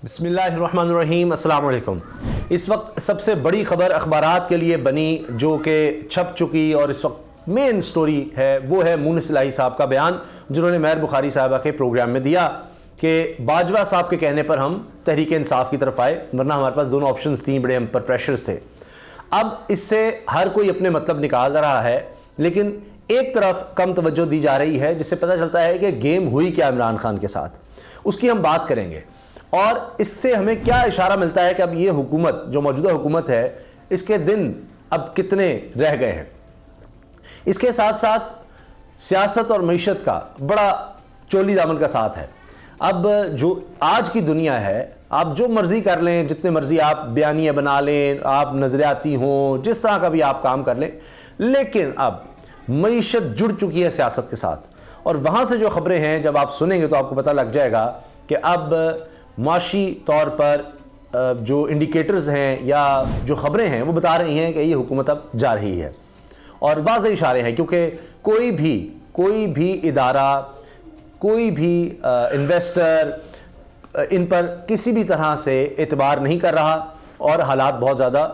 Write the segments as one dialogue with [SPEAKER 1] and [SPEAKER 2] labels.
[SPEAKER 1] بسم اللہ الرحمن الرحیم. السلام علیکم. اس وقت سب سے بڑی خبر اخبارات کے لیے بنی جو کہ چھپ چکی اور اس وقت مین سٹوری ہے وہ ہے مونس الہی صاحب کا بیان جنہوں نے مہر بخاری صاحبہ کے پروگرام میں دیا کہ باجوہ صاحب کے کہنے پر ہم تحریک انصاف کی طرف آئے ورنہ ہمارے پاس دونوں آپشنز تھیں, بڑے ہم پر پریشرز تھے. اب اس سے ہر کوئی اپنے مطلب نکال رہا ہے لیکن ایک طرف کم توجہ دی جا رہی ہے جس سے پتہ چلتا ہے کہ گیم ہوئی کیا عمران خان کے ساتھ, اس کی ہم بات کریں گے. اور اس سے ہمیں کیا اشارہ ملتا ہے کہ اب یہ حکومت جو موجودہ حکومت ہے اس کے دن اب کتنے رہ گئے ہیں. اس کے ساتھ ساتھ سیاست اور معیشت کا بڑا چولی دامن کا ساتھ ہے. اب جو آج کی دنیا ہے آپ جو مرضی کر لیں, جتنے مرضی آپ بیانیہ بنا لیں, آپ نظریاتی ہوں, جس طرح کا بھی آپ کام کر لیں, لیکن اب معیشت جڑ چکی ہے سیاست کے ساتھ. اور وہاں سے جو خبریں ہیں جب آپ سنیں گے تو آپ کو پتہ لگ جائے گا کہ اب معاشی طور پر جو انڈیکیٹرز ہیں یا جو خبریں ہیں وہ بتا رہی ہیں کہ یہ حکومت اب جا رہی ہے. اور واضح اشارے ہیں کیونکہ کوئی بھی ادارہ, کوئی بھی انویسٹر ان پر کسی بھی طرح سے اعتبار نہیں کر رہا اور حالات بہت زیادہ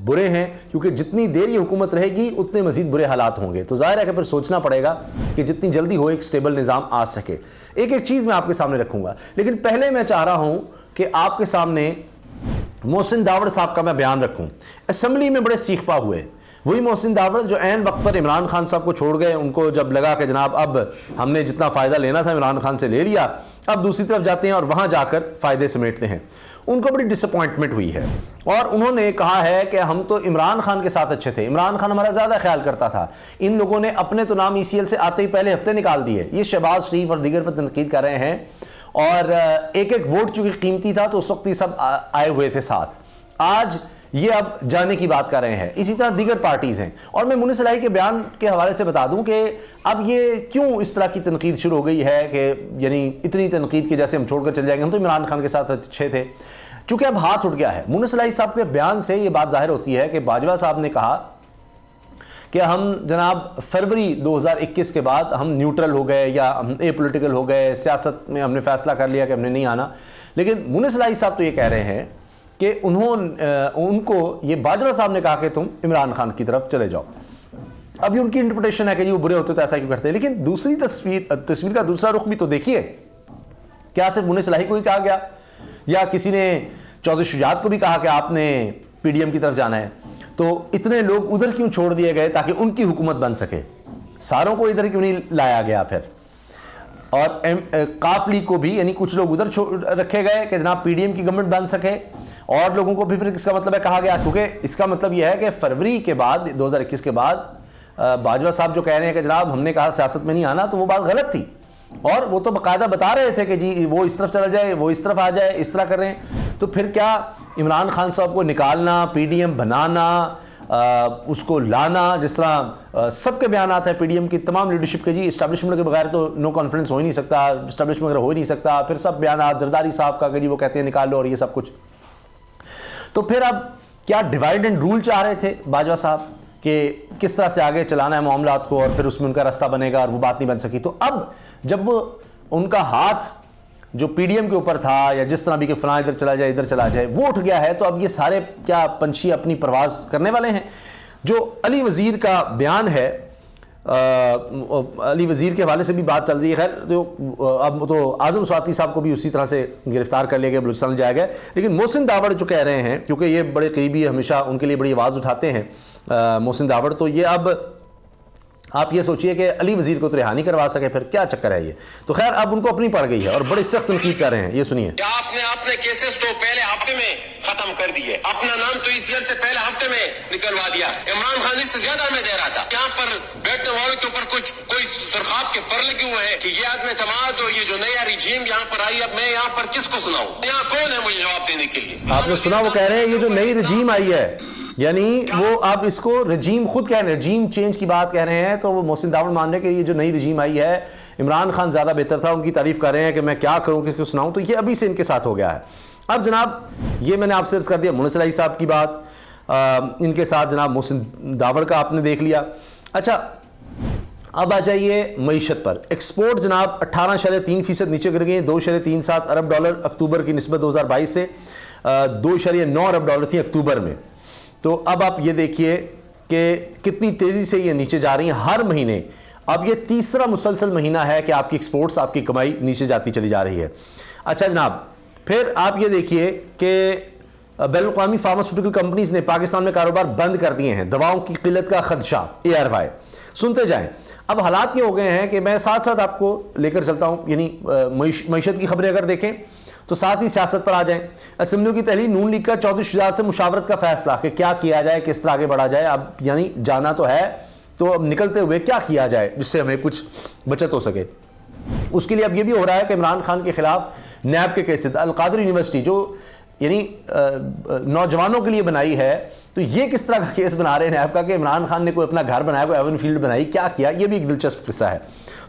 [SPEAKER 1] برے ہیں کیونکہ جتنی دیر یہ حکومت رہے گی اتنے مزید برے حالات ہوں گے. تو ظاہر ہے کہ پھر سوچنا پڑے گا کہ جتنی جلدی ہو ایک سٹیبل نظام آ سکے. ایک چیز میں آپ کے سامنے رکھوں گا لیکن پہلے میں چاہ رہا ہوں کہ آپ کے سامنے محسن داوڑ صاحب کا میں بیان رکھوں. اسمبلی میں بڑے سیخ پا ہوئے وہی محسن داوڑ جو عین وقت پر عمران خان صاحب کو چھوڑ گئے. ان کو جب لگا کہ جناب اب ہم نے جتنا فائدہ لینا تھا عمران خان سے لے لیا, اب دوسری طرف جاتے ہیں اور وہاں جا کر فائدے سمیٹتے ہیں. ان کو بڑی ڈس اپوائنٹمنٹ ہوئی ہے اور انہوں نے کہا ہے کہ ہم تو عمران خان کے ساتھ اچھے تھے, عمران خان ہمارا زیادہ خیال کرتا تھا. ان لوگوں نے اپنے تو نام ECL سے آتے ہی پہلے ہفتے نکال دیے. یہ شہباز شریف اور دیگر پر تنقید کر رہے ہیں اور ایک ووٹ چونکہ قیمتی تھا تو اس وقت یہ سب آئے ہوئے تھے ساتھ. آج یہ اب جانے کی بات کر رہے ہیں. اسی طرح دیگر پارٹیز ہیں. اور میں مونس الہی کے بیان کے حوالے سے بتا دوں کہ اب یہ کیوں اس طرح کی تنقید شروع ہو گئی ہے کہ یعنی اتنی تنقید کی جیسے ہم چھوڑ کر چلے جائیں گے, ہم تو عمران خان کے ساتھ اچھے تھے. چونکہ اب ہاتھ اٹھ گیا ہے. مونس الہی صاحب کے بیان سے یہ بات ظاہر ہوتی ہے کہ باجوہ صاحب نے کہا کہ ہم جناب فروری 2021 کے بعد ہم نیوٹرل ہو گئے یا ہم اے پولیٹیکل ہو گئے, سیاست میں ہم نے فیصلہ کر لیا کہ ہم نے نہیں آنا. لیکن مونس الہی صاحب تو یہ کہہ رہے ہیں کہ ان کو یہ باجوہ صاحب نے کہا کہ تم عمران خان کی طرف چلے جاؤ. ابھی ان کی انٹرپریٹیشن ہے کہ وہ برے ہوتے تو ایسا کیوں کرتے ہیں. لیکن دوسری تصویر کا دوسرا رخ بھی تو دیکھیے. کیا صرف مونس الہی کو ہی کہا گیا یا کسی نے چودھری شجاعت کو بھی کہا کہ آپ نے PDM کی طرف جانا ہے؟ تو اتنے لوگ ادھر کیوں چھوڑ دیے گئے تاکہ ان کی حکومت بن سکے؟ ساروں کو ادھر کیوں نہیں لایا گیا پھر؟ اور قاف لیگ کو بھی یعنی کچھ لوگ ادھر رکھے گئے کہ جناب PDM کی گورنمنٹ بن سکے اور لوگوں کو بھی پھر اس کا مطلب ہے کہا گیا. کیونکہ اس کا مطلب یہ ہے کہ فروری کے بعد 2021 کے بعد باجوہ صاحب جو کہہ رہے ہیں کہ جناب ہم نے کہا سیاست میں نہیں آنا, تو وہ بات غلط تھی. اور وہ تو باقاعدہ بتا رہے تھے کہ جی وہ اس طرف چلا جائے, وہ اس طرف آ جائے, اس طرح کر رہے ہیں. تو پھر کیا عمران خان صاحب کو نکالنا, PDM بنانا, اس کو لانا, جس طرح سب کے بیانات ہیں PDM کی تمام لیڈرشپ کے, جی اسٹیبلشمنٹ کے بغیر تو نو کانفیڈنس ہو ہی نہیں سکتا, اسٹیبلشمنٹ اگر ہو ہی نہیں سکتا. پھر سب بیانات زرداری صاحب کا کہ جی وہ کہتے ہیں نکال لو اور یہ سب کچھ. تو پھر اب کیا ڈیوائڈ اینڈ رول چاہ رہے تھے باجوہ صاحب کہ کس طرح سے آگے چلانا ہے معاملات کو اور پھر اس میں ان کا راستہ بنے گا, اور وہ بات نہیں بن سکی. تو اب جب وہ ان کا ہاتھ جو PDM کے اوپر تھا یا جس طرح بھی کہ فلاں ادھر چلا جائے ادھر چلا جائے وہ اٹھ گیا ہے, تو اب یہ سارے کیا پنچھی اپنی پرواز کرنے والے ہیں. جو علی وزیر کا بیان ہے, علی وزیر کے حوالے سے بھی بات چل رہی ہے. خیر جو اب تو اعظم سواتی صاحب کو بھی اسی طرح سے گرفتار کر لیا گیا, بلوچستان جایا گیا. لیکن محسن داوڑ جو کہہ رہے ہیں, کیونکہ یہ بڑے قریبی ہمیشہ ان کے لیے بڑی آواز اٹھاتے ہیں محسن داوڑ, تو یہ اب آپ یہ سوچئے کہ علی وزیر کو تو رہا نہیں کروا سکے, پھر کیا چکر ہے یہ. تو خیر اب ان کو اپنی پڑ گئی ہے اور بڑی سخت تنقید کر رہے ہیں. یہ سنیے.
[SPEAKER 2] آپ نے اپنے کیسز تو پہلے ہفتے میں ختم کر دیے, اپنا نام تو ECL سے پہلے ہفتے میں نکلوا دیا. عمران خان اس سے زیادہ ہمیں دے رہا تھا. یہاں پر بیٹھنے والوں کے اوپر کوئی سرخاب کے پر لگے ہوئے ہیں کہ یہ عدم اعتماد اور یہ جو نیا رجیم یہاں پر آئی, اب میں یہاں پر کس کو سناؤں؟ یہاں کون ہے مجھے جواب دینے کے لیے؟
[SPEAKER 1] آپ نے سنا وہ کہہ رہے ہیں یہ جو نئی رجیم آئی ہے, یعنی وہ اب اس کو رجیم خود کہہ رہے ہیں, رجیم چینج کی بات کہہ رہے ہیں. تو وہ محسن داوڑ مان رہے ہیں کہ یہ جو نئی رجیم آئی ہے عمران خان زیادہ بہتر تھا, ان کی تعریف کر رہے ہیں کہ میں کیا کروں کس کو سناؤں. تو یہ ابھی سے ان کے ساتھ ہو گیا ہے. اب جناب یہ میں نے آپ سے عرض کر دیا مونس الہی صاحب کی بات, ان کے ساتھ جناب محسن داوڑ کا آپ نے دیکھ لیا. اچھا اب آ جائیے معیشت پر. ایکسپورٹ جناب 18.3% نیچے گر گئے, 2.37 ارب ڈالر اکتوبر کی نسبت 2022 سے 2.9 ارب ڈالر تھی اکتوبر میں. تو اب آپ یہ دیکھیے کہ کتنی تیزی سے یہ نیچے جا رہی ہیں ہر مہینے. اب یہ تیسرا مسلسل مہینہ ہے کہ آپ کی ایکسپورٹس, آپ کی کمائی نیچے جاتی چلی جا رہی ہے. اچھا جناب, پھر آپ یہ دیکھیے کہ بین الاقوامی فارماسیوٹیکل کمپنیز نے پاکستان میں کاروبار بند کر دیے ہیں. دواؤں کی قلت کا خدشہ, ARY. سنتے جائیں. اب حالات یہ ہو گئے ہیں کہ میں ساتھ ساتھ آپ کو لے کر چلتا ہوں, یعنی معیشت کی خبریں اگر دیکھیں تو ساتھ ہی سیاست پر آ جائیں. اسمبلیوں کی تحلیل, نون لیگ کا چودھری شجاعت سے مشاورت کا فیصلہ کہ کیا کیا جائے, کس طرح آگے بڑھا جائے. اب یعنی جانا تو ہے, تو اب نکلتے ہوئے کیا کیا جائے جس سے ہمیں کچھ بچت ہو سکے. اس کے لیے اب یہ بھی ہو رہا ہے کہ عمران خان کے خلاف نیب کے کیسز. القادری یونیورسٹی جو یعنی نوجوانوں کے لیے بنائی ہے, تو یہ کس طرح کا کیس بنا رہے ہیں نیب کا کہ عمران خان نے کوئی اپنا گھر بنایا, کوئی ایون فیلڈ بنائی, کیا کیا, یہ بھی ایک دلچسپ قصہ ہے.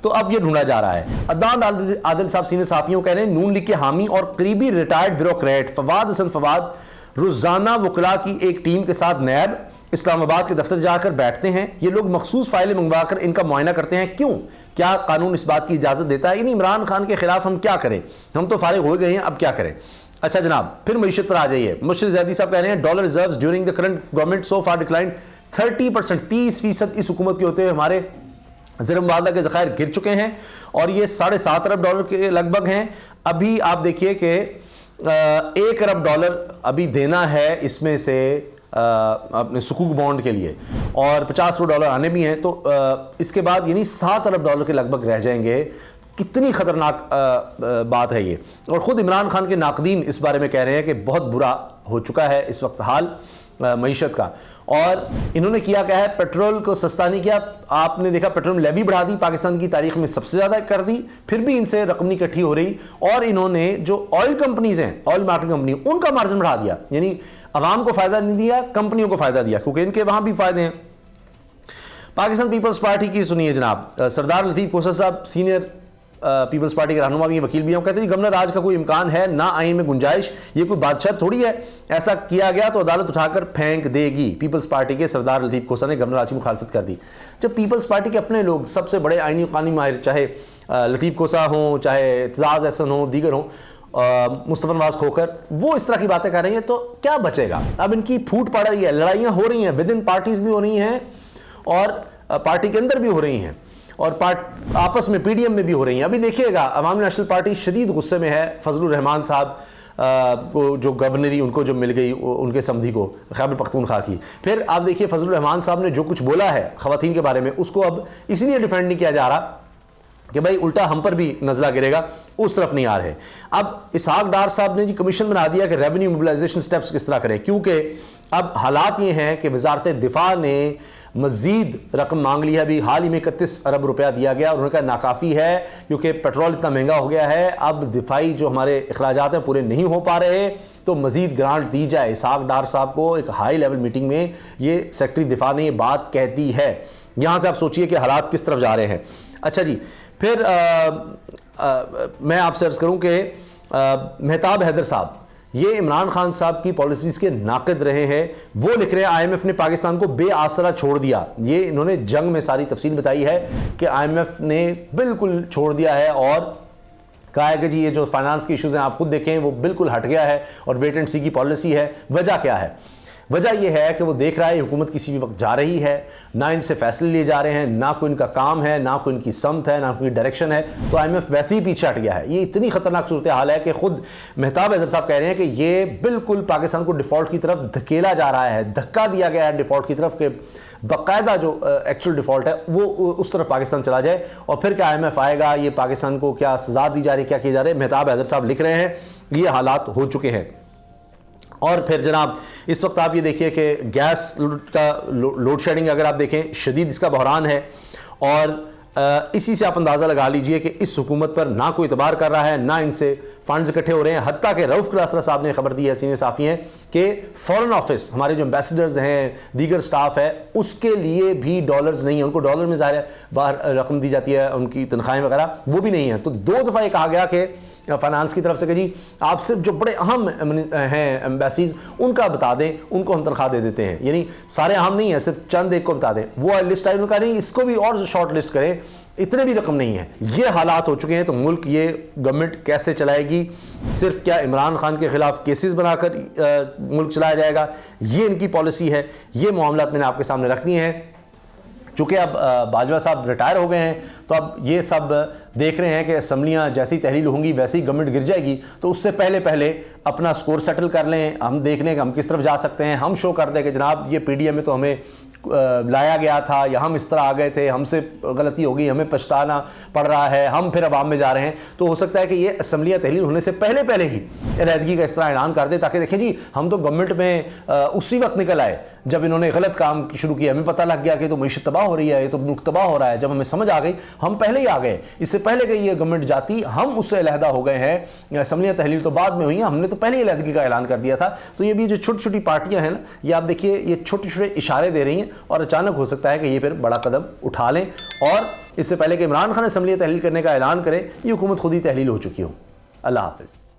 [SPEAKER 1] تو اب یہ ڈھونڈا جا رہا ہے. عدنان عادل صاحب سینئر صحافیوں کہہ رہے ہیں نون لیگ کے حامی اور قریبی ریٹائرڈ بیوروکریٹ فواد حسن فواد روزانہ وکلاء کی ایک ٹیم کے ساتھ نیب اسلام آباد کے دفتر جا کر بیٹھتے ہیں. یہ لوگ مخصوص فائلیں منگوا کر ان کا معائنہ کرتے ہیں. کیوں, کیا قانون اس بات کی اجازت دیتا ہے؟ یعنی عمران خان کے خلاف ہم کیا کریں, ہم تو فارغ ہو گئے ہیں, اب کیا کریں. اچھا جناب, پھر معیشت پر آ جائیے. مشرف زیدی صاحب کہہ رہے ہیں dollar reserves during the current government so for declined 30%, 30% اس حکومت کے ہوتے ہوئے ہمارے زر مبادلہ کے ذخائر گر چکے ہیں, اور یہ 7.5 ارب ڈالر کے لگ بھگ ہیں. ابھی آپ دیکھیے کہ 1 ارب ڈالر ابھی دینا ہے اس میں سے اپنے سکوک بانڈ کے لیے, اور 50 کروڑ ڈالر آنے بھی ہیں. تو اس کے بعد یعنی 7 ارب ڈالر کے لگ بھگ رہ جائیں گے. کتنی خطرناک بات ہے یہ. اور خود عمران خان کے ناقدین اس بارے میں کہہ رہے ہیں کہ بہت برا ہو چکا ہے اس وقت حال معیشت کا. اور انہوں نے کیا ہے, پیٹرول کو سستا نہیں کیا. آپ نے دیکھا پیٹرول لیوی بڑھا دی, پاکستان کی تاریخ میں سب سے زیادہ کر دی, پھر بھی ان سے رقم نہیں اکٹھی ہو رہی. اور انہوں نے جو آئل کمپنیز ہیں, آئل مارکیٹنگ کمپنی, ان کا مارجن بڑھا دیا. یعنی عوام کو فائدہ نہیں دیا, کمپنیوں کو فائدہ دیا, کیونکہ ان کے وہاں بھی فائدے ہیں. پاکستان پیپلز پارٹی کی سنیے جناب, سردار لطیف کوسر صاحب سینئر پیپلز پارٹی کے رہنما بھی ہیں, وکیل بھی ہیں. وہ کہتے ہیں گورنر راج کا کوئی امکان ہے نہ, آئین میں گنجائش, یہ کوئی بادشاہ تھوڑی ہے, ایسا کیا گیا تو عدالت اٹھا کر پھینک دے گی. پیپلز پارٹی کے سردار لطیف کوسر نے گورنر راج کی مخالفت کر دی. جب پیپلز پارٹی کے اپنے لوگ, سب سے بڑے آئینی و قانونی ماہر, چاہے لطیف کوسا ہوں, چاہے اعتزاز احسن ہوں, دیگر ہوں, مصطفی نواز کھوکر, وہ اس طرح کی باتیں کر رہی ہیں, تو کیا بچے گا؟ اب ان کی پھوٹ پڑ رہی ہے, لڑائیاں ہو رہی ہیں, ود ان پارٹیز بھی ہو رہی ہیں اور پارٹی کے اندر بھی ہو رہی ہیں, اور آپس میں پی ڈی ایم میں بھی ہو رہی ہیں. ابھی دیکھیے گا عوامی نیشنل پارٹی شدید غصے میں ہے فضل الرحمان صاحب کو, جو گورنری ان کو جو مل گئی ان کے سمدھی کو, خیبر پختونخوا کی. پھر آپ دیکھیے فضل الرحمان صاحب نے جو کچھ بولا ہے خواتین کے بارے میں, اس کو اب اسی لیے ڈیفینڈ نہیں کیا جا رہا کہ بھائی الٹا ہم پر بھی نزلہ گرے گا, اس طرف نہیں آ رہے. اب اسحاق ڈار صاحب نے کمیشن بنا دیا کہ ریونیو موبلائزیشن سٹیپس کس طرح کریں, کیونکہ اب حالات یہ ہیں کہ وزارت دفاع نے مزید رقم مانگ لی ہے. ابھی حال ہی میں 31 ارب روپیہ دیا گیا, اور انہوں نے کہا ناکافی ہے کیونکہ پیٹرول اتنا مہنگا ہو گیا ہے, اب دفاعی جو ہمارے اخراجات ہیں پورے نہیں ہو پا رہے, تو مزید گرانٹ دی جائے. اسحاق ڈار صاحب کو ایک ہائی لیول میٹنگ میں یہ سیکرٹری دفاع نے یہ بات کہہ دی ہے. یہاں سے آپ سوچئے کہ حالات کس طرف جا رہے ہیں. اچھا جی, پھر میں آپ سے عرض کروں کہ مہتاب حیدر صاحب, یہ عمران خان صاحب کی پالیسیز کے ناقد رہے ہیں. وہ لکھ رہے ہیں آئی ایم ایف نے پاکستان کو بے آسرا چھوڑ دیا. یہ انہوں نے جنگ میں ساری تفصیل بتائی ہے کہ آئی ایم ایف نے بالکل چھوڑ دیا ہے, اور کہا ہے کہ جی یہ جو فائنانس کے ایشوز ہیں آپ خود دیکھیں وہ بالکل ہٹ گیا ہے, اور ویٹ اینڈ سی کی پالیسی ہے. وجہ کیا ہے؟ وجہ یہ ہے کہ وہ دیکھ رہا ہے حکومت کسی بھی وقت جا رہی ہے, نہ ان سے فیصلے لیے جا رہے ہیں, نہ کوئی ان کا کام ہے, نہ کوئی ان کی سمت ہے, نہ کوئی ڈائریکشن ہے, تو آئی ایم ایف ویسے ہی پیچھے ہٹ گیا ہے. یہ اتنی خطرناک صورتحال ہے کہ خود مہتاب حیدر صاحب کہہ رہے ہیں کہ یہ بالکل پاکستان کو ڈیفالٹ کی طرف دھکیلا جا رہا ہے, دھکا دیا گیا ہے ڈیفالٹ کی طرف, کہ باقاعدہ جو ایکچوئل ڈیفالٹ ہے وہ اس طرف پاکستان چلا جائے, اور پھر کیا آئی ایم ایف آئے گا, یہ پاکستان کو کیا سزا دی جا رہی ہے, کیا کیا جا رہا ہے. مہتاب حیدر صاحب لکھ رہے ہیں یہ حالات ہو چکے ہیں. اور پھر جناب اس وقت آپ یہ دیکھیے کہ گیس کا لوڈ شیڈنگ اگر آپ دیکھیں شدید اس کا بحران ہے, اور اسی سے آپ اندازہ لگا لیجئے کہ اس حکومت پر نہ کوئی اعتبار کر رہا ہے, نہ ان سے فنڈز اکٹھے ہو رہے ہیں. حتیٰ کہ رؤف کلاسرا صاحب نے خبر دی ہے, سینئر صحافی ہیں, کہ فورن آفس ہمارے جو ایمبیسڈرز ہیں, دیگر سٹاف ہے, اس کے لیے بھی ڈالرز نہیں ہیں. ان کو ڈالر میں ظاہر ہے باہر رقم دی جاتی ہے, ان کی تنخواہیں وغیرہ وہ بھی نہیں ہیں. تو 2 دفعہ یہ کہا گیا کہ فائنانس کی طرف سے کہ جی آپ صرف جو بڑے اہم ہیں ایمبیسیز ان کا بتا دیں، ان کو ہم تنخواہ دے دیتے ہیں، یعنی سارے اہم نہیں ہیں، صرف چند ایک کو بتا دیں۔ وہ لسٹ آئی، انہوں نے کہا نہیں اس کو بھی اور شارٹ لسٹ کریں، اتنے بھی رقم نہیں ہے۔ یہ حالات ہو چکے ہیں تو ملک یہ گورنمنٹ کیسے چلائے گی؟ صرف کیا عمران خان کے خلاف کیسز بنا کر ملک چلایا جائے گا؟ یہ ان کی پالیسی ہے۔ یہ معاملات میں نے آپ کے سامنے رکھ دیے ہیں۔ چونکہ اب باجوہ صاحب ریٹائر ہو گئے ہیں تو اب یہ سب دیکھ رہے ہیں کہ اسمبلیاں جیسی تحلیل ہوں گی ویسی گورنمنٹ گر جائے گی، تو اس سے پہلے اپنا سکور سیٹل کر لیں، ہم دیکھ لیں کہ ہم کس طرف جا سکتے ہیں، ہم شو کر دیں کہ جناب یہ پی ڈی ایم میں تو ہمیں لایا گیا تھا یا ہم اس طرح آ گئے تھے، ہم سے غلطی ہو گئی، ہمیں پچھتانا پڑ رہا ہے، ہم پھر عوام میں جا رہے ہیں۔ تو ہو سکتا ہے کہ یہ اسمبلیاں تحلیل ہونے سے پہلے ہی علیحدگی کا اس طرح اعلان کر دے تاکہ دیکھیں جی ہم تو گورنمنٹ میں اسی وقت نکل آئے جب انہوں نے غلط کام شروع کیا، ہمیں پتہ لگ گیا کہ تو معیشت تباہ ہو رہی ہے، یہ تو ملک تباہ ہو رہا ہے، جب ہمیں سمجھ آ گئی ہم پہلے ہی آ گئے، اس سے پہلے کہ یہ گورنمنٹ جاتی ہم اس سے علیحدہ ہو گئے ہیں۔ اسمبلیاں تحلیل تو بعد میں ہوئی ہیں، ہم نے تو پہلے ہی علیحدگی کا اعلان کر دیا تھا۔ تو یہ بھی جو چھوٹی چھوٹی پارٹیاں ہیں نا، یہ آپ دیکھیے یہ چھوٹے چھوٹے اشارے دے رہی ہیں اور اچانک ہو سکتا ہے کہ یہ پھر بڑا قدم اٹھا لیں، اور اس سے پہلے کہ عمران خان اسمبلیاں تحلیل کرنے کا اعلان کریں یہ حکومت خود ہی تحلیل ہو چکی ہو۔ اللہ حافظ۔